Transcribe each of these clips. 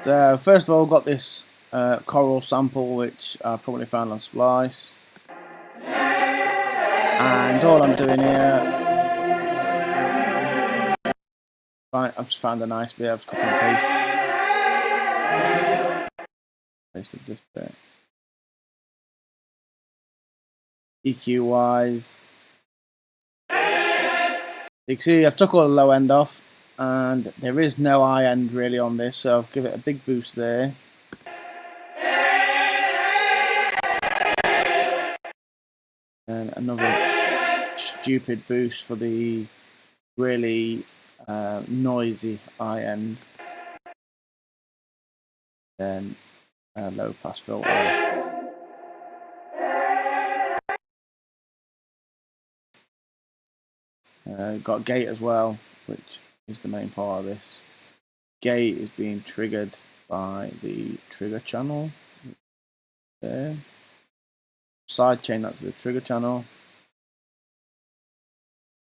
So first of all, got this choral sample which I probably found on Splice, and all I'm doing here, I've just found a nice bit. I've just copy and pasted this bit. EQ wise, you can see I've took all the low end off, and there is no high end really on this, so I've given it a big boost there. And another stupid boost for the really noisy high end. Then low pass filter. Got gate as well, which is the main part of this. Gate is being triggered by the trigger channel there. Sidechain that to the trigger channel,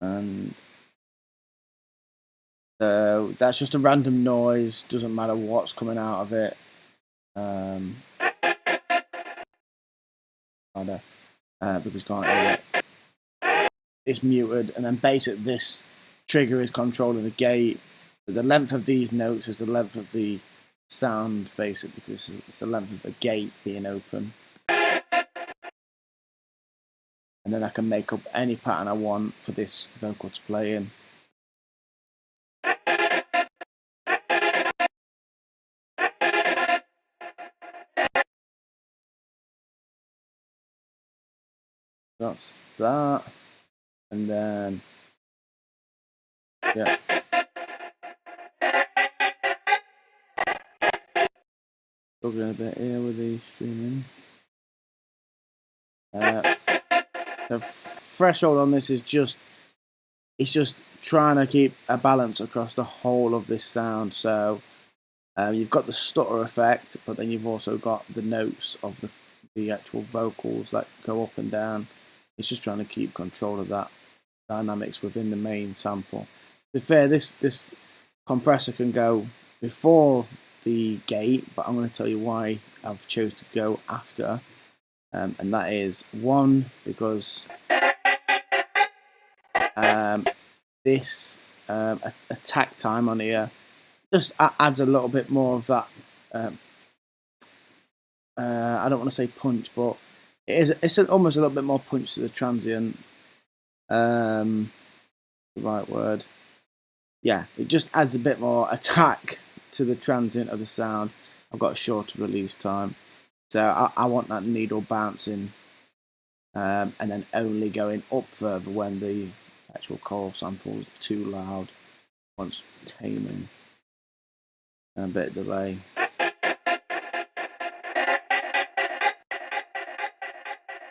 and that's just a random noise. Doesn't matter what's coming out of it. Because can't hear it. It's muted, and then basically this trigger is controlling the gate. But the length of these notes is the length of the sound, basically, because it's the length of the gate being open. And then I can make up any pattern I want for this vocal to play in. That's that. And then, yeah. Struggling a bit here with the streaming. The threshold on this is just trying to keep a balance across the whole of this sound. So you've got the stutter effect, but then you've also got the notes of the actual vocals that go up and down. It's just trying to keep control of that dynamics within the main sample. To be fair, this compressor can go before the gate, but I'm going to tell you why I've chosen to go after. And that is one, because this attack time on here just adds a little bit more of that. I don't want to say punch, but it's almost a little bit more punch to the transient. The right word. Yeah, it just adds a bit more attack to the transient of the sound. I've got a shorter release time, so I want that needle bouncing, and then only going up further when the actual choral sample is too loud. Once taming, and a bit of delay.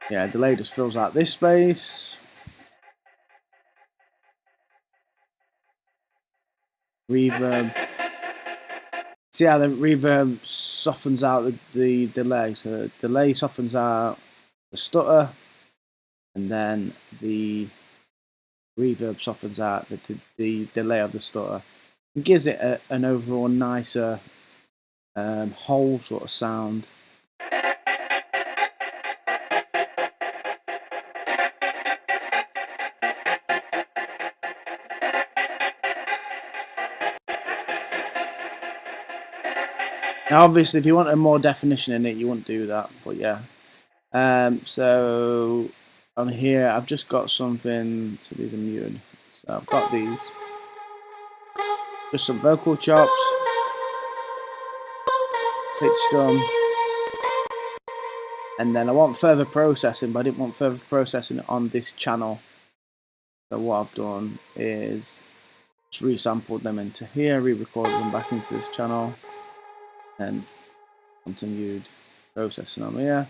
Yeah, delay just fills out this space. Reverb. See how the reverb softens out the delay. So the delay softens out the stutter, and then the reverb softens out the delay of the stutter. It gives it an overall nicer whole sort of sound. Now, obviously, if you wanted more definition in it, you wouldn't do that, but yeah. So on here, I've just got something. So these are muted. So I've got these. Just some vocal chops. Pitch done. And then I want further processing, but I didn't want further processing on this channel. So what I've done is just resampled them into here, re-recorded them back into this channel, and continued processing on here.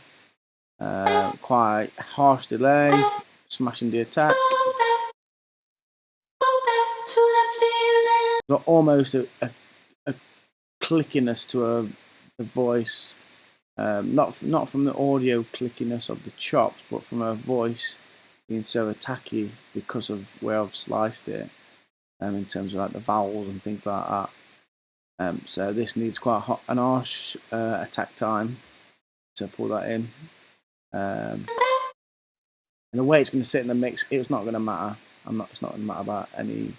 Quite harsh delay, smashing the attack. Got almost a clickiness to the voice, not from the audio clickiness of the chops, but from her voice being so attacky because of where I've sliced it, in terms of like the vowels and things like that. So this needs quite an harsh attack time to pull that in. And the way it's going to sit in the mix, it's not going to matter. It's not going to matter about any,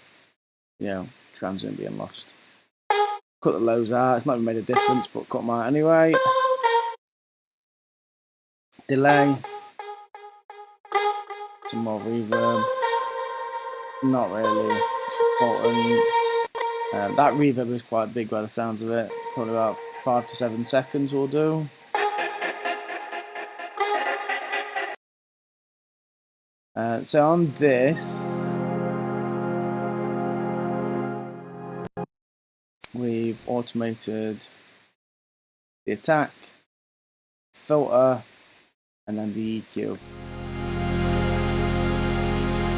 transient being lost. Cut the lows out. It's not even made a difference, but cut them out anyway. Delay. Some more reverb. Not really important. That reverb is quite big by the sounds of it. Probably about 5 to 7 seconds will do. So on this, we've automated the attack, filter, and then the EQ.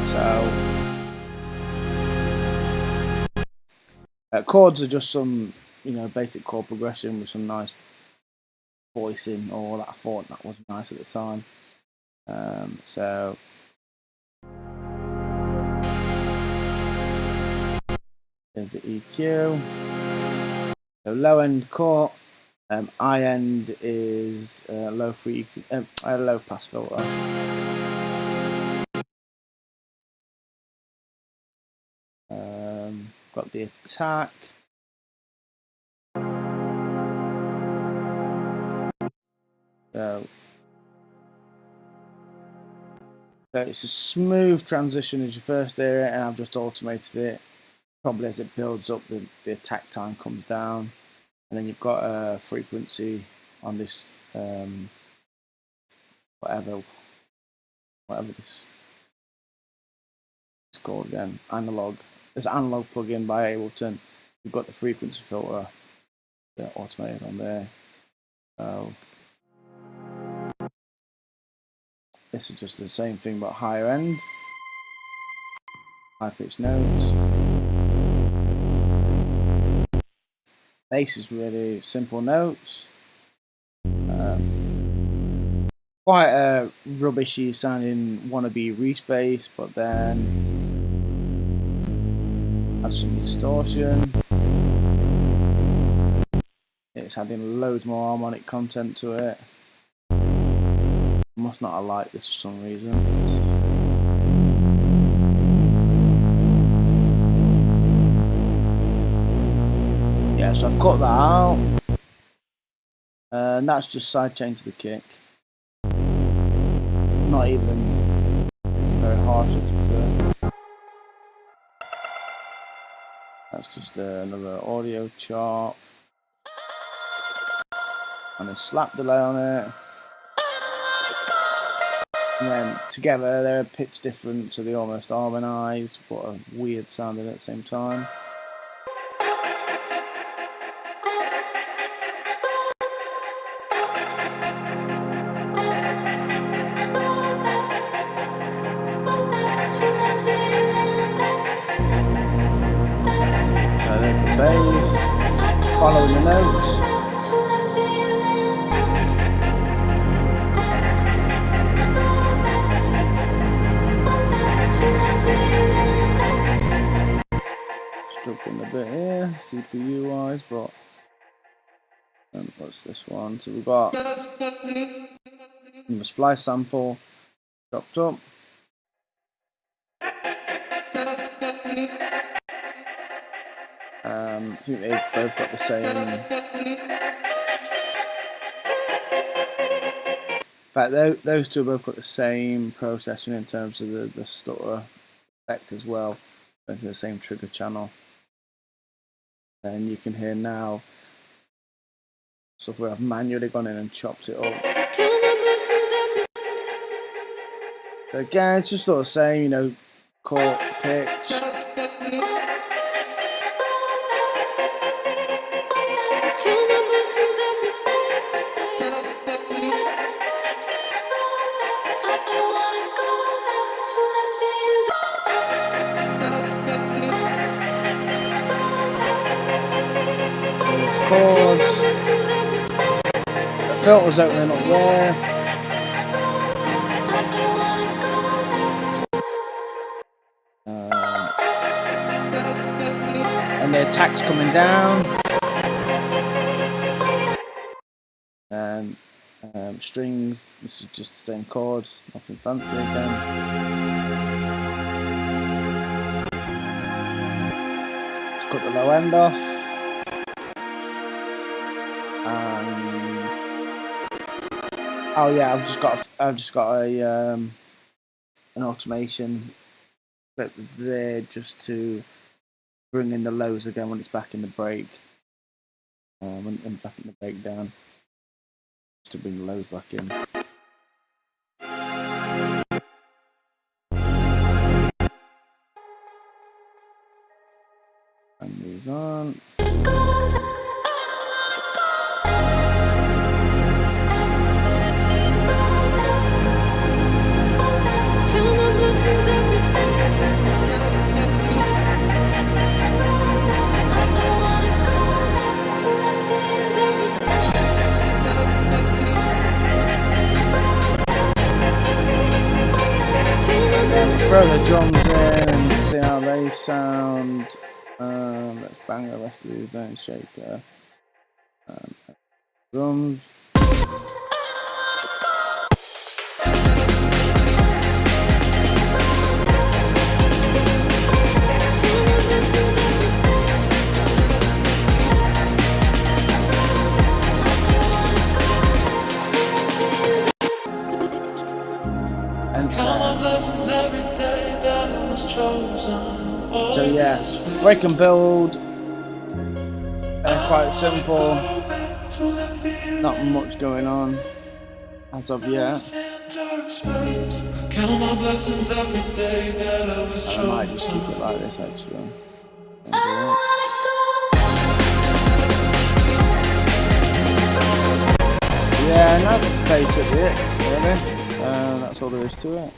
So chords are just some, basic chord progression with some nice voicing. All that I thought that was nice at the time. So there's the EQ. So low end cut. High end is low pass filter. Got the attack. So it's a smooth transition as you first hear it, and I've just automated it. Probably as it builds up, the attack time comes down, and then you've got a frequency on this, whatever this is called again, analog. This analog plugin by Ableton. You've got the frequency filter automated on there. So this is just the same thing but higher end, high pitched notes. Bass is really simple notes. Quite a rubbishy sounding wannabe Reese bass, but then has some distortion. It's adding loads more harmonic content to it. Must not have liked this for some reason. Yeah, so I've cut that out. And that's just sidechain to the kick. Not even very harsh, to be fair. That's just another audio chop. And a slap delay on it. And then together they're pitch different, so they almost harmonise, but are weird sounding at the same time. There's the bass, following the notes. Struggling a bit here, CPU wise, but what's this one? So we've got the splice sample chopped up. I think they've both got the same. In fact, those two have both got the same processing in terms of the stutter effect as well, going to the same trigger channel. And you can hear now stuff where I've manually gone in and chopped it up. So again, it's just all the same, chord, pitch. Chords. The filter's opening up there. And the attack's coming down. Strings, this is just the same chords, nothing fancy again. Just cut the low end off. Oh yeah, I've just got a an automation bit there just to bring in the lows again when it's back in the break. When back in the breakdown, just to bring the lows back in. And these on. Throw the drums in and see how they sound. Let's bang the rest of these in, shaker. Drums. So yeah, break and build, quite simple, not much going on as of yet. I might just keep it like this actually. Yeah, and that's basically it, really. That's all there is to it.